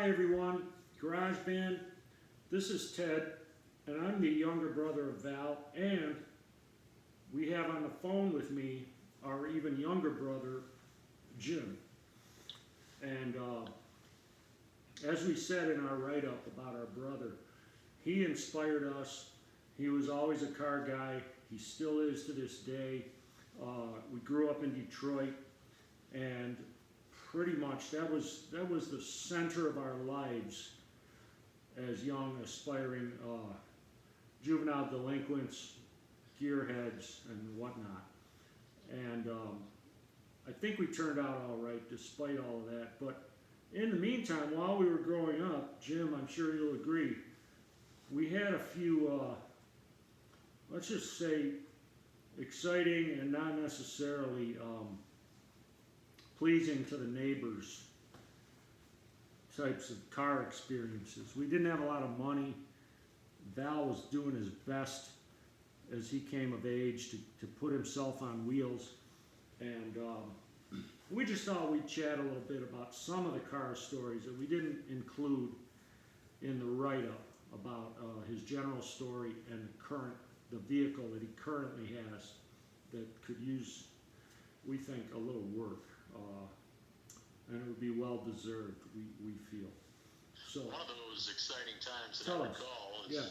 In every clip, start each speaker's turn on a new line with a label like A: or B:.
A: Hi everyone, Garage Band. This is Ted, and I'm the younger brother of Val, and we have on the phone with me our even younger brother, Jim. And as we said in our write-up about our brother, he inspired us. He was always a car guy. He still is to this day. We grew up in Detroit, and pretty much that was the center of our lives as young, aspiring juvenile delinquents, gearheads, and whatnot. And I think we turned out all right despite all of that. But in the meantime, while we were growing up, Jim, I'm sure you'll agree, we had a few, let's just say, exciting and not necessarily pleasing to the neighbors types of car experiences. We didn't have a lot of money. Val was doing his best as he came of age to put himself on wheels. And we just thought we'd chat a little bit about some of the car stories that we didn't include in the write-up about his general story and the vehicle that he currently has that could use, we think, a little work. And it would be well deserved, we feel. So
B: one of those exciting times that
A: tell
B: I
A: us.
B: recall is,
A: Yeah.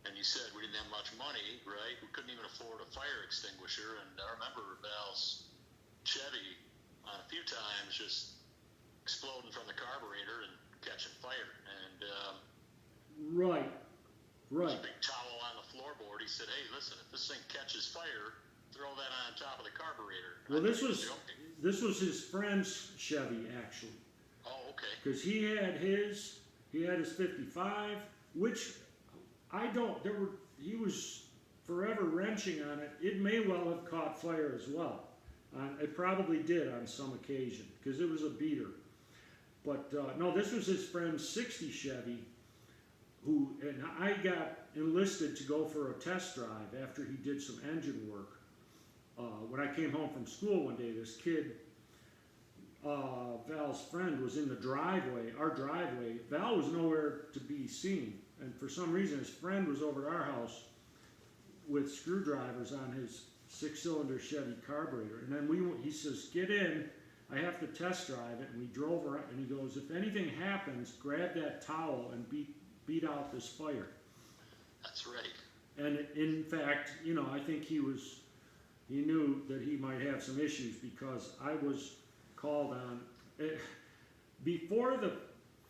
B: and you said we didn't have much money, right? We couldn't even afford a fire extinguisher, and I remember Val's Chevy a few times just exploding from the carburetor and catching fire. And
A: Right.
B: There's a big towel on the floorboard. He said, "Hey, listen, if this thing catches fire, throw that on top of the carburetor."
A: Well, this was his friend's Chevy, actually.
B: Oh, okay.
A: Because he had his 55, which he was forever wrenching on it. It may well have caught fire as well. It probably did on some occasion, because it was a beater. But no, this was his friend's 60 Chevy, and I got enlisted to go for a test drive after he did some engine work. When I came home from school one day, this kid, Val's friend, was in the driveway, our driveway. Val was nowhere to be seen, and for some reason his friend was over at our house with screwdrivers on his 6-cylinder Chevy carburetor. And then he says, "Get in, I have to test drive it." And we drove around, and he goes, "If anything happens, grab that towel and beat out this fire."
B: That's right.
A: And in fact, I think he knew that he might have some issues, because I was called on. Before the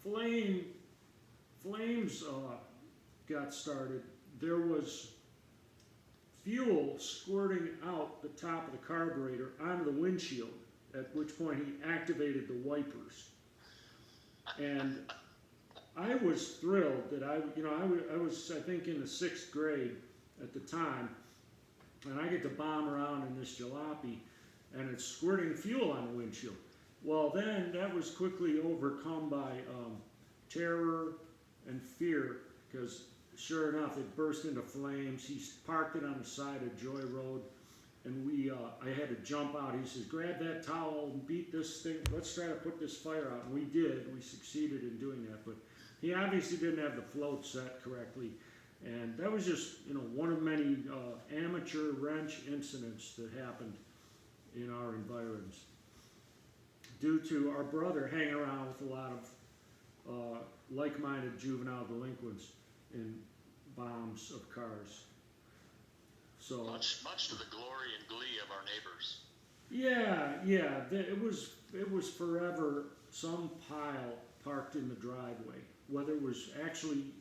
A: flames got started, there was fuel squirting out the top of the carburetor onto the windshield, at which point he activated the wipers. And I was thrilled that I was, I think, in the 6th grade at the time, and I get to bomb around in this jalopy, and it's squirting fuel on the windshield. Well, then that was quickly overcome by terror and fear, because sure enough, it burst into flames. He parked it on the side of Joy Road, and I had to jump out. He says, "Grab that towel and beat this thing. Let's try to put this fire out." And we did. We succeeded in doing that, but he obviously didn't have the float set correctly. And that was just, one of many amateur wrench incidents that happened in our environs, due to our brother hanging around with a lot of like-minded juvenile delinquents in bombs of cars. So
B: much to the glory and glee of our neighbors.
A: Yeah, it was forever some pile parked in the driveway, whether it was actually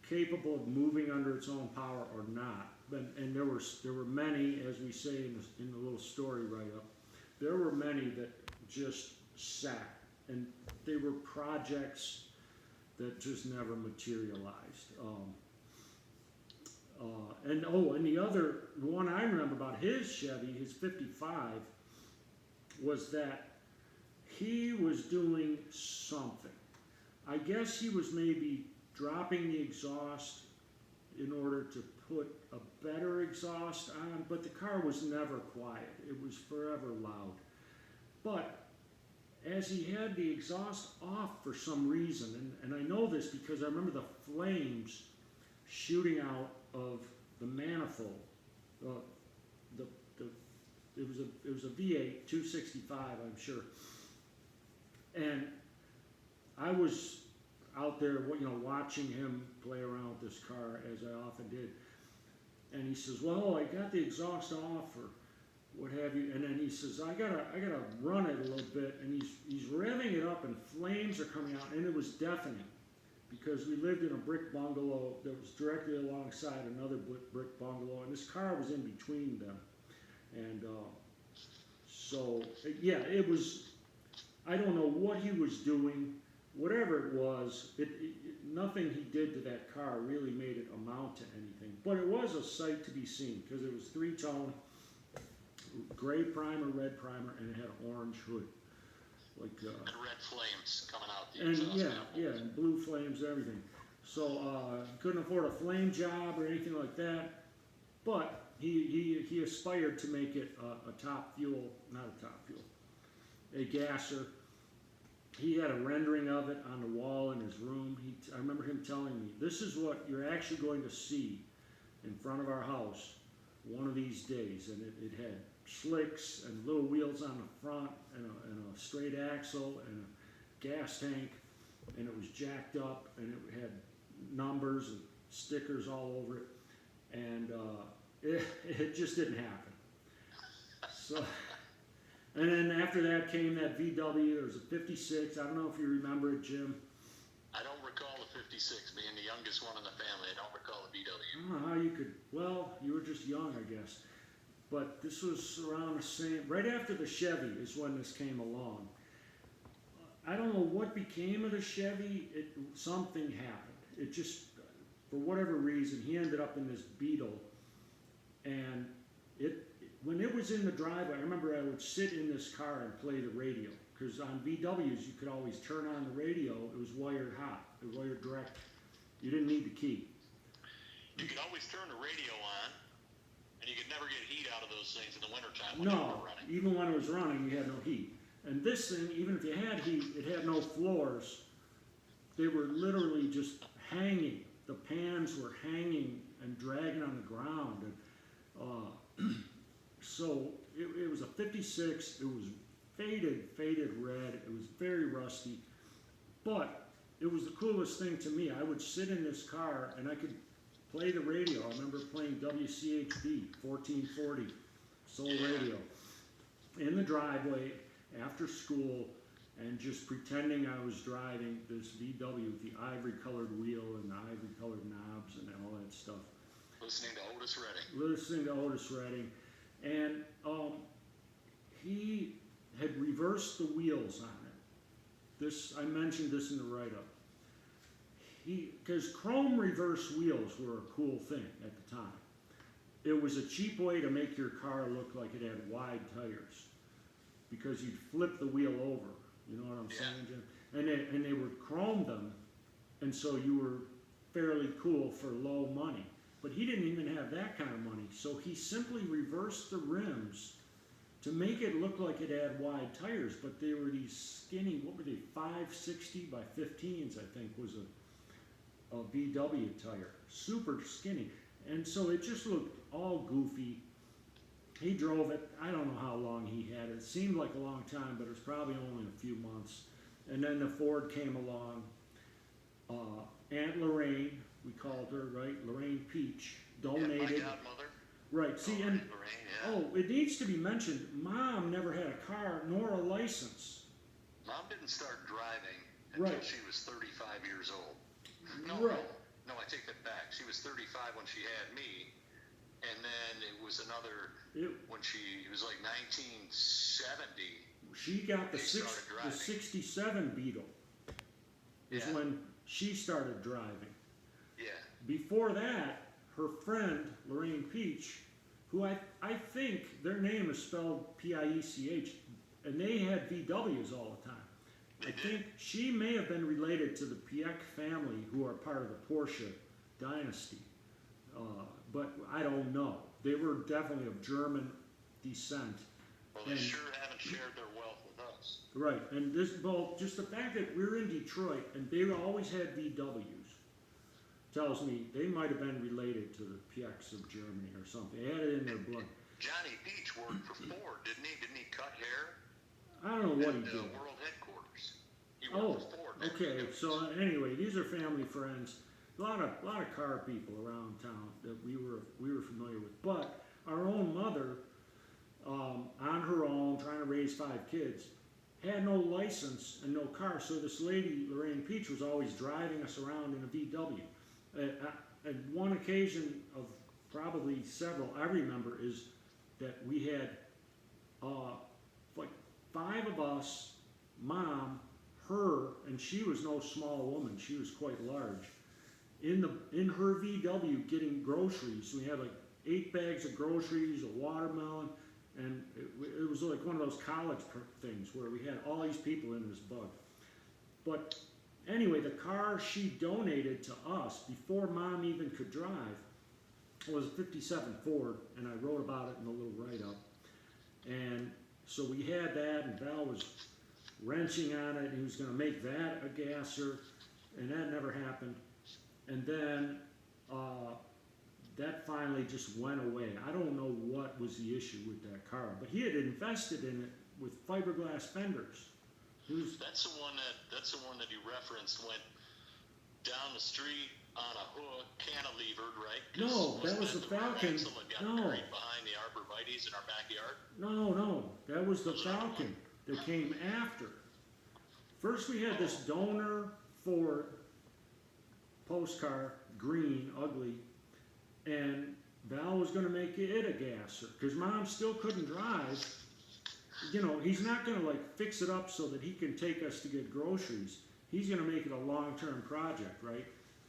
A: capable of moving under its own power or not. And there were many, as we say in the little story write-up, there were many that just sat, and they were projects that just never materialized. And the other one I remember about his Chevy, his 55, was that he was doing something. I guess he was maybe dropping the exhaust in order to put a better exhaust on, but the car was never quiet. It was forever loud. But as he had the exhaust off for some reason, and I know this because I remember the flames shooting out of the manifold. The it was a V8 265, I'm sure, and I was out there, watching him play around with this car as I often did, and he says, "Well, I got the exhaust off, or what have you," and then he says, I gotta run it a little bit," and he's revving it up, and flames are coming out, and it was deafening, because we lived in a brick bungalow that was directly alongside another brick bungalow, and this car was in between them, and so yeah, it was. I don't know what he was doing, whatever it was. Nothing he did to that car really made it amount to anything, but it was a sight to be seen because it was three-tone. Gray primer, red primer, and it had an orange hood, like
B: and red flames coming out the
A: and
B: exhaust
A: yeah,
B: manifold.
A: and blue flames, everything. So couldn't afford a flame job or anything like that, but he aspired to make it a top fuel, not a top fuel, a gasser. He had a rendering of it on the wall in his room. I remember him telling me, "This is what you're actually going to see in front of our house one of these days," and it had slicks and little wheels on the front and a straight axle and a gas tank, and it was jacked up, and it had numbers and stickers all over it, and it just didn't happen. So, and then after that came that VW. There was a 56. I don't know if you remember it, Jim.
B: I don't recall the 56, being the youngest one in the family. I don't recall the
A: I
B: VW.
A: don't know how you could. Well, you were just young, I guess. But this was around the same. Right after the Chevy is when this came along. I don't know what became of the Chevy. Something happened. It just, for whatever reason, he ended up in this Beetle, and when it was in the driveway, I remember I would sit in this car and play the radio, because on VWs you could always turn on the radio. It was wired hot, it was wired direct. You didn't need the key.
B: You could always turn the radio on, and you could never get heat out of those things in the wintertime when they
A: No,
B: were running.
A: even when it was running, you had no heat. And this thing, even if you had heat, it had no floors. They were literally just hanging. The pans were hanging and dragging on the ground. And so it was a 56. It was faded red. It was very rusty. But it was the coolest thing to me. I would sit in this car and I could play the radio. I remember playing WCHB 1440 Soul Radio in the driveway after school, and just pretending I was driving this VW with the ivory colored wheel and the ivory colored knobs and all that stuff.
B: Listening to Otis Redding.
A: And he had reversed the wheels on it. I mentioned this in the write-up. Because chrome reverse wheels were a cool thing at the time. It was a cheap way to make your car look like it had wide tires, because you'd flip the wheel over. You know what I'm saying, Jim? And they would chrome them, and so you were fairly cool for low money. But he didn't even have that kind of money, so he simply reversed the rims to make it look like it had wide tires, but they were these skinny, what were they, 560 by 15s, I think, was a VW tire. Super skinny. And so it just looked all goofy. He drove it, I don't know how long he had it. It seemed like a long time, but it was probably only a few months. And then the Ford came along. Aunt Lorraine, we called her, right? Lorraine Peach, donated.
B: Yeah, my godmother.
A: Right, see, and
B: Lorraine, yeah.
A: oh, it needs to be mentioned, Mom never had a car nor a license.
B: Mom didn't start driving until
A: Right.
B: she was 35 years old.
A: Right.
B: No, I take that back. She was 35 when she had me, and then it was another when it was like 1970.
A: She got the
B: They started driving.
A: 67 Beetle is
B: Yeah.
A: when she started driving.
B: Yeah.
A: Before that, her friend, Lorraine Peach, who I think their name is spelled Piech, and they had VWs all the time. I think she may have been related to the Piech family, who are part of the Porsche dynasty. But I don't know. They were definitely of German descent.
B: Well, they sure haven't shared their wealth with us.
A: Right, and this, well, just the fact that we're in Detroit and they always had VWs tells me they might have been related to the PX of Germany or something. They had it in their blood.
B: Johnny Peach worked for Ford, didn't he? Didn't he cut hair
A: I don't know what he
B: at
A: did.
B: World Headquarters? He
A: Oh,
B: worked for Ford.
A: okay. So anyway, these are family friends. A lot of car people around town that we were familiar with. But our own mother, on her own, trying to raise 5 kids, had no license and no car. So this lady, Lorraine Peach, was always driving us around in a VW. At one occasion of probably several I remember is that we had like 5 of us, mom, her, and she was no small woman. She was quite large. In her VW getting groceries. We had like 8 bags of groceries, a watermelon, and it was like one of those college things where we had all these people in this bug. But anyway, the car she donated to us before mom even could drive was a 57 Ford, and I wrote about it in a little write-up. And so we had that, and Val was wrenching on it, and he was going to make that a gasser, and that never happened. And then that finally just went away. I don't know what was the issue with that car, but he had invested in it with fiberglass fenders.
B: That's the one that you referenced went down the street on a hook, cantilevered, right?
A: No, that was the Falcon.
B: Got
A: No,
B: buried behind the arborvitaes in our backyard.
A: no, that was the Falcon that came after. First we had this donor Ford postcar, green, ugly, and Val was going to make it a gasser because mom still couldn't drive. You know, he's not going to like fix it up so that he can take us to get groceries. He's going to make it a long-term project, right?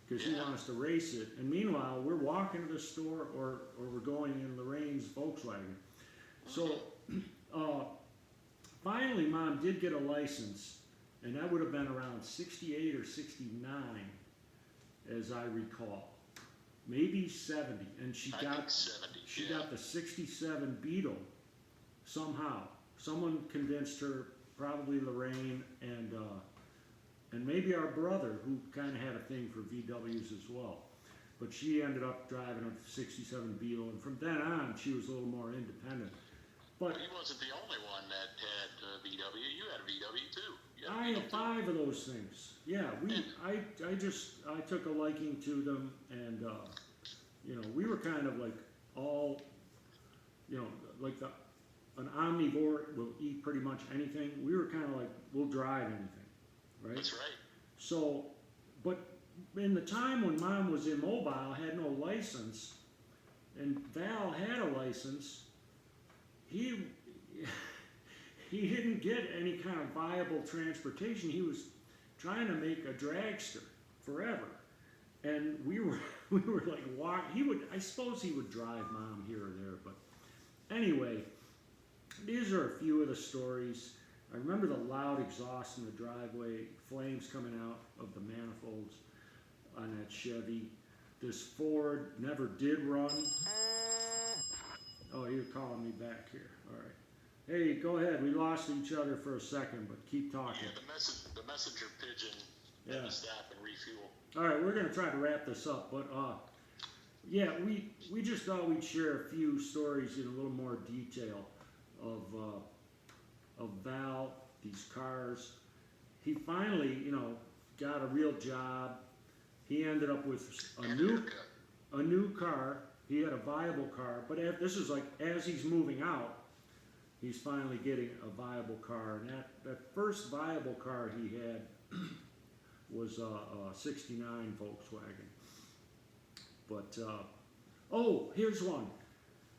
A: Because he wants to race it. And meanwhile, we're walking to the store or we're going in Lorraine's Volkswagen. So finally, mom did get a license, and that would have been around 68 or 69, as I recall. Maybe 70. And she got
B: 70.
A: She got the 67 Beetle somehow. Someone convinced her, probably Lorraine and maybe our brother, who kind of had a thing for VWs as well. But she ended up driving a 67 Beetle, and from then on, she was a little more independent. But
B: he wasn't the only one that had a VW. You had a VW too.
A: I had 5 of those things. Yeah, I took a liking to them, and you know, we were kind of like all, you know, like an omnivore will eat pretty much anything. We were kind of like, we'll drive anything, right?
B: That's right.
A: So, but in the time when mom was immobile, had no license, and Val had a license, he didn't get any kind of viable transportation. He was trying to make a dragster forever, and we were like I suppose he would drive mom here or there, but anyway, these are a few of the stories. I remember the loud exhaust in the driveway, flames coming out of the manifolds on that Chevy. This Ford never did run. Oh, you're calling me back here. All right. Hey, go ahead. We lost each other for a second, but keep talking.
B: Yeah, the messenger pigeon had to stop and refuel.
A: All right, we're going to try to wrap this up, but yeah, we just thought we'd share a few stories in a little more detail of Val, these cars. He finally, you know, got a real job. He ended up with a new car. He had a viable car, but this is like as he's moving out, he's finally getting a viable car. And that first viable car he had was a 69 Volkswagen. But, oh, here's one.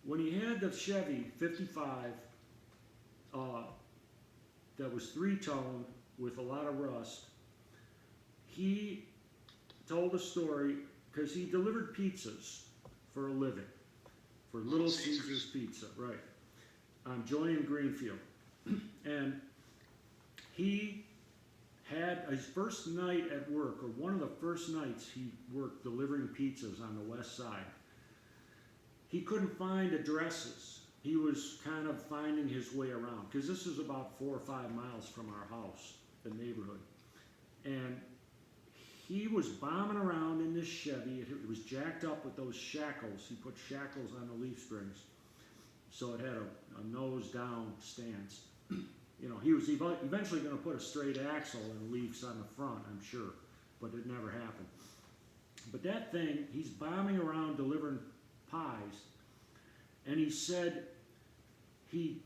A: When he had the Chevy 55 that was 3-tone with a lot of rust, he told a story because he delivered pizzas for a living, for Little Caesars Pizza, right, on Joy and Greenfield. And he had his first night at work, or one of the first nights he worked delivering pizzas on the west side. He couldn't find addresses he was kind of finding his way around, because this is about 4 or 5 miles from our house, the neighborhood. And he was bombing around in this Chevy. It was jacked up with those shackles. He put shackles on the leaf springs, so it had a nose down stance. You know, he was eventually going to put a straight axle and leaves on the front, I'm sure, but it never happened. But that thing, he's bombing around delivering pies, and he said he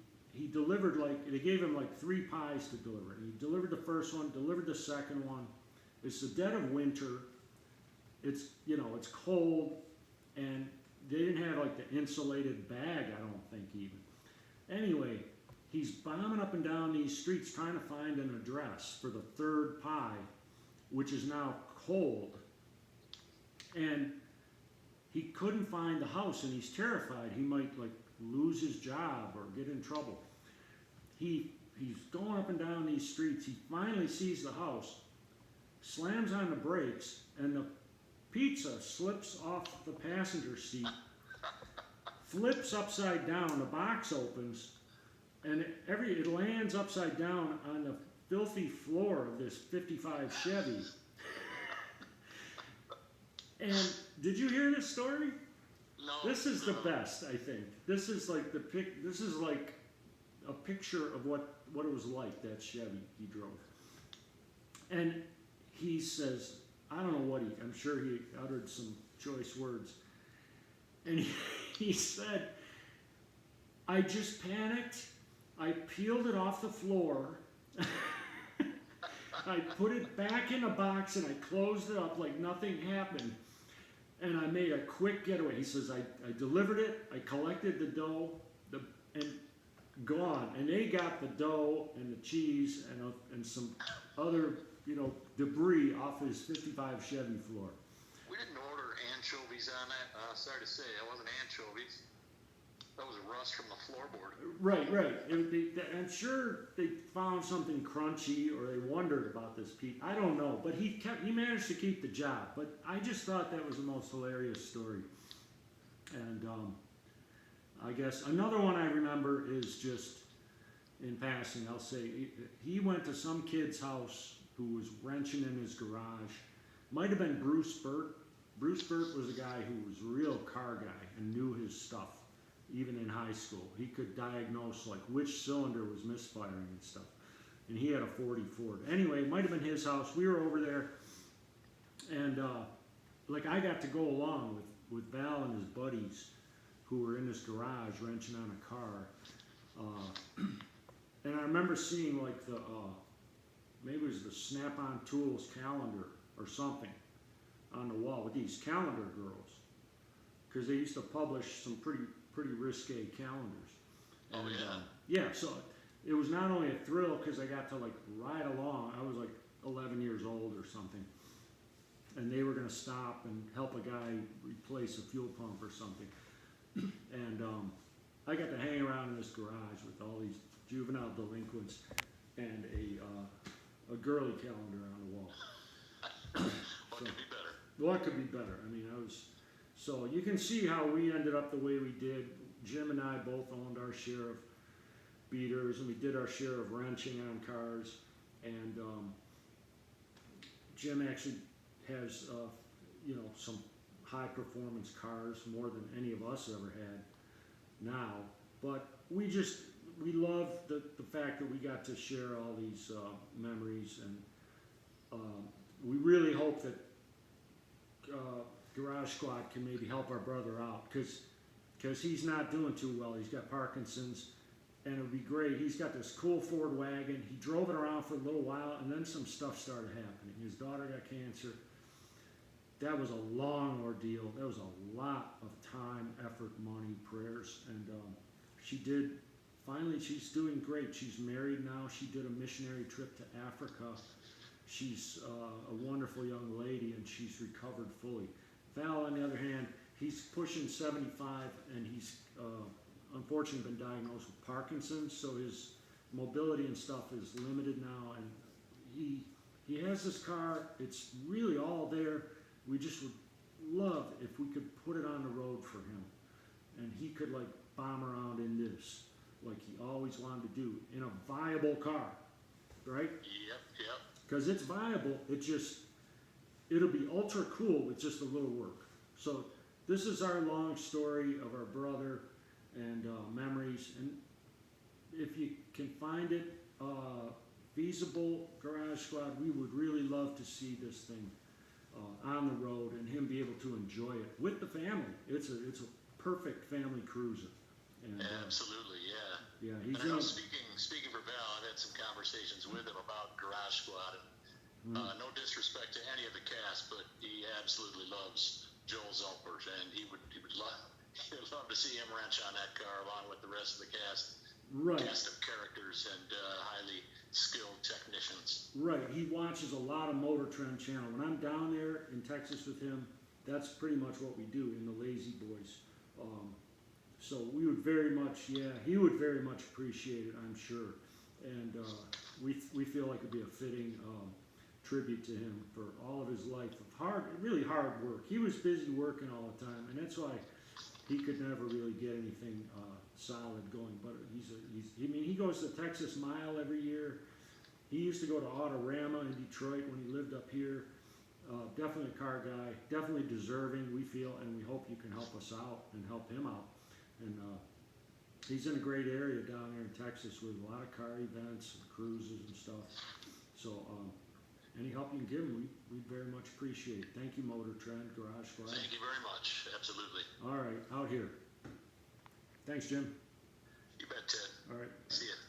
A: delivered, like, they gave him like 3 pies to deliver. And he delivered the first one, delivered the second one. It's the dead of winter. It's, you know, it's cold, and they didn't have like the insulated bag, I don't think, even. Anyway, he's bombing up and down these streets trying to find an address for the 3rd pie, which is now cold. And he couldn't find the house, and he's terrified he might like lose his job or get in trouble. He's going up and down these streets. He finally sees the house, slams on the brakes, and the pizza slips off the passenger seat, flips upside down, the box opens, and it lands upside down on the filthy floor of this 55 Chevy. And did you hear this story?
B: No.
A: This is the best, I think. This is like this is like a picture of what it was like, that Chevy he drove. And he says, I don't know what I'm sure he uttered some choice words. And he said, I just panicked. I peeled it off the floor. I put it back in a box and I closed it up like nothing happened. And I made a quick getaway. He says, I delivered it, I collected the dough, and gone. And they got the dough and the cheese and some other, you know, debris off his 55 Chevy floor.
B: We didn't order anchovies on that. Sorry to say, it wasn't anchovies. That was rust from the floorboard.
A: Right. I'm sure they found something crunchy, or they wondered about this Pete. I don't know, but he managed to keep the job. But I just thought that was the most hilarious story. And I guess another one I remember is, just in passing, I'll say, he went to some kid's house who was wrenching in his garage. Might have been Bruce Burt. Bruce Burt was a guy who was a real car guy and knew his stuff. Even in high school, he could diagnose like which cylinder was misfiring and stuff. And he had a 40 Ford. Anyway, it might have been his house. We were over there, and like I got to go along with Val and his buddies who were in this garage wrenching on a car. And I remember seeing like the maybe it was the Snap-on Tools calendar or something on the wall with these calendar girls, because they used to publish some pretty risque calendars. And, yeah, so it was not only a thrill because I got to like ride along. I was like 11 years old or something, and they were going to stop and help a guy replace a fuel pump or something. And I got to hang around in this garage with all these juvenile delinquents and a girly calendar on the wall.
B: What could be better?
A: What could be better? I mean, so you can see how we ended up the way we did. Jim and I both owned our share of beaters, and we did our share of wrenching on cars. And Jim actually has, some high-performance cars, more than any of us ever had now. But we love the fact that we got to share all these memories, and we really hope that Garage Squad can maybe help our brother out, because he's not doing too well. He's got Parkinson's, and it would be great. He's got this cool Ford wagon. He drove it around for a little while, and then some stuff started happening. His daughter got cancer. That was a long ordeal. That was a lot of time, effort, money, prayers, and finally she's doing great. She's married now. She did a missionary trip to Africa. She's a wonderful young lady, and she's recovered fully. Val, on the other hand, he's pushing 75, and he's unfortunately been diagnosed with Parkinson's, so his mobility and stuff is limited now, and he has this car. It's really all there. We just would love if we could put it on the road for him, and he could like bomb around in this, like he always wanted to do, in a viable car, right?
B: Yep.
A: Because it's viable, it'll be ultra cool with just a little work. So this is our long story of our brother and memories. And if you can find it feasible, Garage Squad, we would really love to see this thing on the road and him be able to enjoy it with the family. It's a perfect family cruiser. And,
B: absolutely, yeah.
A: Yeah,
B: And I know speaking for Val, I've had some conversations with him about Garage Squad, and no disrespect to any of the cast, but he absolutely loves Joel Zolpert, and he would love to see him wrench on that car along with the rest of the cast.
A: Right.
B: Cast of characters and highly skilled technicians.
A: Right. He watches a lot of Motor Trend Channel. When I'm down there in Texas with him, that's pretty much what we do in the Lazy Boys. So we would very much, he would very much appreciate it, I'm sure. And we feel like it'd be a fitting tribute to him for all of his life of really hard work. He was busy working all the time, and that's why he could never really get anything solid going. But he goes to Texas Mile every year. He used to go to Autorama in Detroit when he lived up here. Definitely a car guy, definitely deserving, we feel, and we hope you can help us out and help him out. And he's in a great area down there in Texas with a lot of car events and cruises and stuff. So any help you can give him, we very much appreciate it. Thank you, Motor Trend, Garage Squad.
B: Thank you very much. Absolutely.
A: All right, out here. Thanks, Jim.
B: You bet, Ted.
A: All right.
B: See ya.